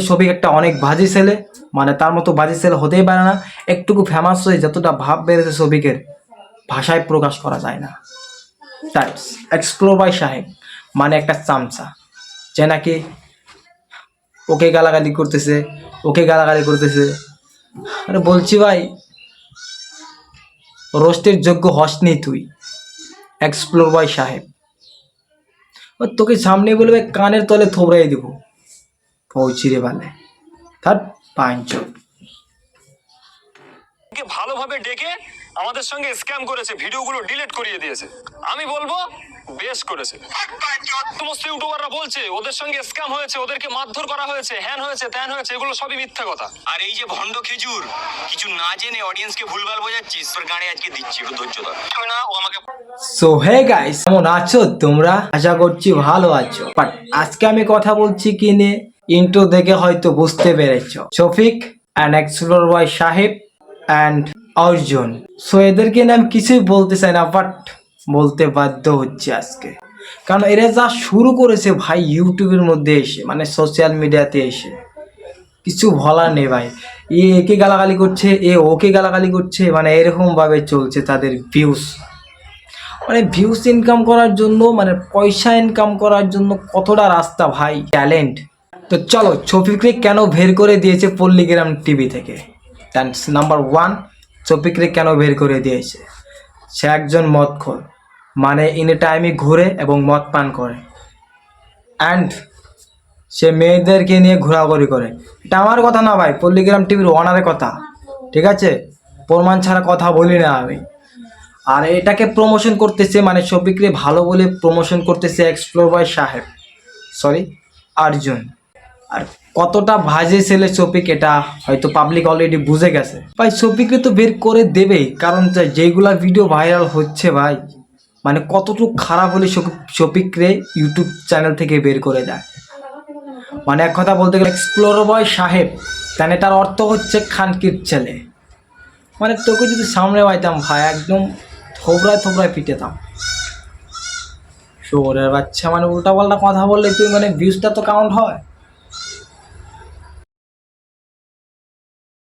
শফিক একটা অনেক বাজে ছেলে, মানে তার মতো বাজে ছেলে হতেই পারে না। একটুকু ফেমাস হয়ে যতটা ভাব বেড়েছে শফিকের, ভাষায় প্রকাশ করা যায় না। দ্যাটস এক্সপ্লোর বাই সাহেব, মানে একটা চামচা যে নাকি ওকে গালাগালি করতেছে, ওকে গালাগালি করতেছে। আরে বলছি ভাই, রোস্টের যোগ্য হসনি তুই, এক্সপ্লোর বাই সাহেব। তোকে সামনে বলবে কানের তলে থোবড়াই দিব, পৌঁছি রে বালে থার্ড পাঁচ। ভালোভাবে ডেকে আমাদের সঙ্গে স্ক্যাম করেছে, ভিডিওগুলো ডিলিট করিয়ে দিয়েছে। আমি বলবো বেশ করেছে। সমস্ত ইউটিউবাররা বলছে ওদের সঙ্গে স্ক্যাম হয়েছে, ওদেরকে মারধর করা হয়েছে, হ্যান হয়েছে, ত্যান হয়েছে, এগুলো সবই মিথ্যা কথা। আর এই যে ভণ্ড খেজুর, কিছু না জেনে অডিয়েন্সকে ভুলভাল বোঝাচ্ছিস, তোর গানে আজকে দিচ্ছি, একটু ধৈর্য ধর। না ও আমাকে। সো হে গাইস, কেমন আছো তোমরা? আশা করছি ভালো আছো। বাট আজকে আমি কথা বলছি কি নিয়ে, ইন্ট্রো দেখে হয়তো বুঝতে পেরেছো। শফিক অ্যান্ড এক্সপ্লোর বাই সাহেব অ্যান্ড অর্জুন। সো এদেরকে নিয়ে আমি কিছুই বলতে চাই না, বাট বলতে বাধ্য হচ্ছে আজকে, কারণ এরা যা শুরু করেছে ভাই ইউটিউবের মধ্যে এসে, মানে সোশ্যাল মিডিয়াতে এসে, কিছু বলার নেই ভাই। এ একে গালাগালি করছে, এ ওকে গালাগালি করছে, মানে এরকমভাবে চলছে তাদের ভিউস। মানে ভিউস ইনকাম করার জন্য, মানে পয়সা ইনকাম করার জন্য কতটা রাস্তা ভাই, ট্যালেন্ট। তো চলো, শফিকরে কেন বের করে দিয়েছে পল্লীগ্রাম টিভি থেকে? নাম্বার ওয়ান, শফিকরে কেন বের করে দিয়েছে? সে একজন মদখোর, মানে ইনি টাইমে ঘুরে এবং মদ পান করে, অ্যান্ড সে মেয়েদেরকে নিয়ে ঘোরাঘুরি করে। এটা আমার কথা না ভাই, পল্লীগ্রাম টিভির ওনারের কথা, ঠিক আছে? প্রমাণ ছাড়া কথা বলি না আমি। আর এটাকে প্রমোশন করতেছে, মানে শফিকরে ভালো বলে প্রমোশন করতেছে এক্সপ্লোর বাই সাহেব, সরি অর্জুন। আর কতটা বাজে ছেলে শফিক, এটা হয়তো পাবলিক অলরেডি বুঝে গেছে ভাই। শফিকরে তো বের করে দেবেই, কারণ যেইগুলা ভিডিও ভাইরাল হচ্ছে ভাই, মানে কতটুকু খারাপ হলে শফিকরে ইউটিউব চ্যানেল থেকে বের করে দেয়। মানে এক কথা বলতে গেলে এক্সপ্লোর বাই সাহেব, তাহলে এটার অর্থ হচ্ছে খানকির ছেলে। মানে তোকে যদি সামনে পাইতাম ভাই, একদম থোবরায় থোবরায় পিটেতাম। শোরের বাচ্চা, মানে উল্টা পাল্টা কথা বললে তুই, মানে ভিউজটা তো কাউন্ট হয়।